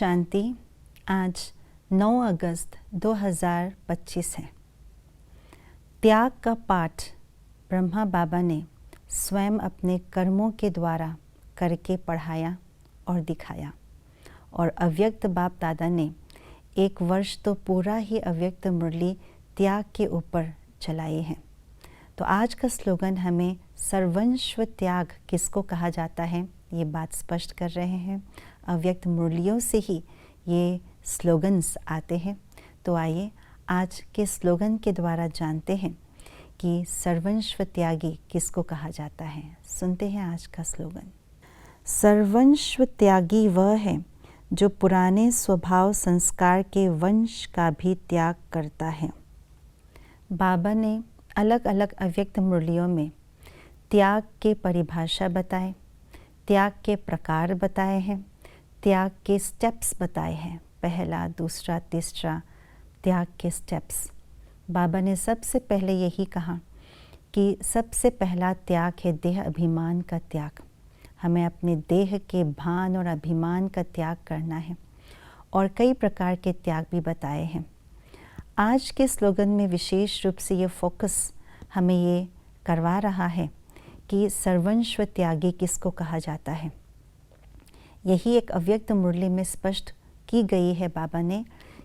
शांति। आज 9 अगस्त 2025 है। त्याग का पाठ ब्रह्मा बाबा ने स्वयं अपने कर्मों के द्वारा करके पढ़ाया और दिखाया, और अव्यक्त बाप दादा ने 1 वर्ष तो पूरा ही अव्यक्त मुरली त्याग के ऊपर चलाई है। तो आज का स्लोगन हमें सर्वंश्व त्याग किसको कहा जाता है ये बात स्पष्ट कर रहे हैं। अव्यक्त मुरलियों से ही ये स्लोगन्स आते हैं। तो आइए आज के स्लोगन के द्वारा जानते हैं कि सर्वंश्व त्यागी किसको कहा जाता है। सुनते हैं आज का स्लोगन। सर्वंश्व त्यागी वह है जो पुराने स्वभाव संस्कार के वंश का भी त्याग करता है। बाबा ने अलग अलग अव्यक्त मुरलियों में त्याग के परिभाषा बताए, त्याग के प्रकार बताए हैं, त्याग के स्टेप्स बताए हैं। पहला, दूसरा, तीसरा त्याग के स्टेप्स। बाबा ने सबसे पहले यही कहा कि सबसे पहला त्याग है देह अभिमान का त्याग। हमें अपने देह के भान और अभिमान का त्याग करना है, और कई प्रकार के त्याग भी बताए हैं। आज के स्लोगन में विशेष रूप से ये फोकस हमें ये करवा रहा है कि सर्वंश्व त्यागी किसको कहा जाता है। यही एक अव्यक्त मुरली में स्पष्ट की गई है बाबा ने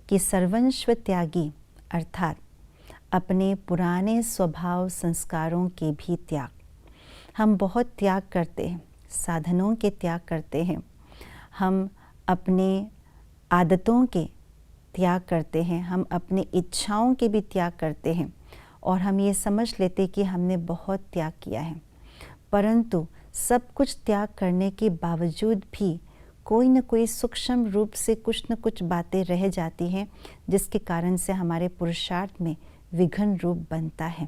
कि सर्वंश्व त्यागी अर्थात अपने पुराने स्वभाव संस्कारों के भी त्याग। हम बहुत त्याग करते हैं, साधनों के त्याग करते हैं, हम अपने आदतों के त्याग करते हैं, हम अपनी इच्छाओं के भी त्याग करते हैं, और हम ये समझ लेते कि हमने बहुत त्याग किया है। परंतु सब कुछ त्याग करने के बावजूद भी कोई न कोई सूक्ष्म रूप से कुछ न कुछ बातें रह जाती हैं, जिसके कारण से हमारे पुरुषार्थ में विघ्न रूप बनता है।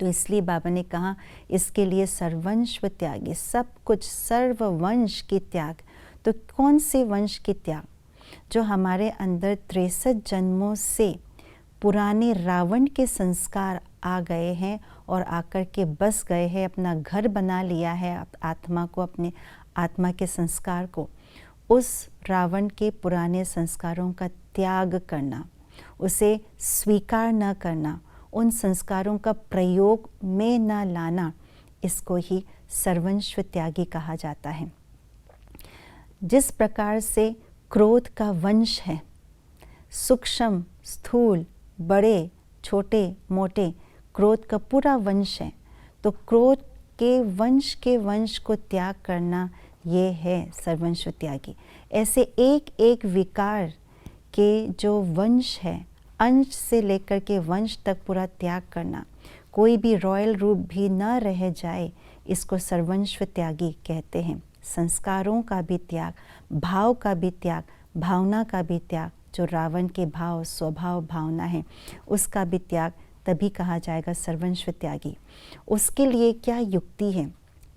तो इसलिए बाबा ने कहा इसके लिए सर्वंश्व त्यागी, सब कुछ सर्ववंश के त्याग। तो कौन से वंश के त्याग? जो हमारे अंदर 63 जन्मों से पुराने रावण के संस्कार आ गए हैं और आकर के बस गए हैं, अपना घर बना लिया है आत्मा को, अपने आत्मा के संस्कार को। उस रावण के पुराने संस्कारों का त्याग करना, उसे स्वीकार न करना, उन संस्कारों का प्रयोग में न लाना, इसको ही सर्वंश्व त्यागी कहा जाता है। जिस प्रकार से क्रोध का वंश है, सूक्ष्म, स्थूल, बड़े, छोटे, मोटे, क्रोध का पूरा वंश है। तो क्रोध के वंश को त्याग करना ये है सर्वंश्व त्यागी। ऐसे एक एक विकार के जो वंश है, अंश से लेकर के वंश तक पूरा त्याग करना, कोई भी रॉयल रूप भी न रह जाए, इसको सर्वंश्व त्यागी कहते हैं। संस्कारों का भी त्याग, भाव का भी त्याग, भावना का भी त्याग, जो रावण के भाव, स्वभाव, भावना है, उसका भी त्याग तभी कहा जाएगा सर्वंश्व त्यागी। उसके लिए क्या युक्ति है?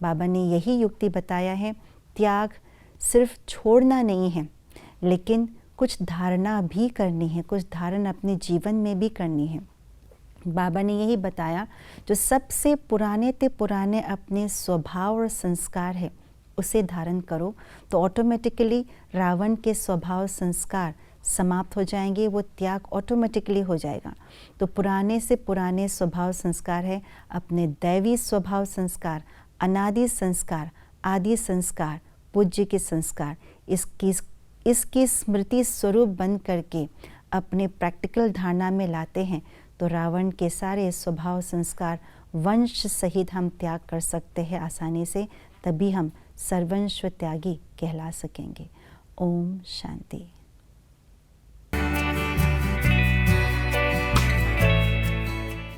बाबा ने यही युक्ति बताया है। त्याग सिर्फ छोड़ना नहीं है, लेकिन कुछ धारणा भी करनी है, कुछ धारण अपने जीवन में भी करनी है। बाबा ने यही बताया जो सबसे पुराने ते पुराने अपने स्वभाव और संस्कार है, उसे धारण करो तो ऑटोमेटिकली रावण के स्वभाव संस्कार समाप्त हो जाएंगे, वो त्याग ऑटोमेटिकली हो जाएगा। तो पुराने से पुराने स्वभाव संस्कार है, अपने दैवी स्वभाव संस्कार, अनादि संस्कार, आदि संस्कार, पूज्य के संस्कार, इसकी स्मृति स्वरूप बन करके अपने प्रैक्टिकल धारणा में लाते हैं, तो रावण के सारे स्वभाव संस्कार वंश सहित हम त्याग कर सकते हैं आसानी से। तभी हम सर्वंश्व त्यागी कहला सकेंगे। ओम शांति।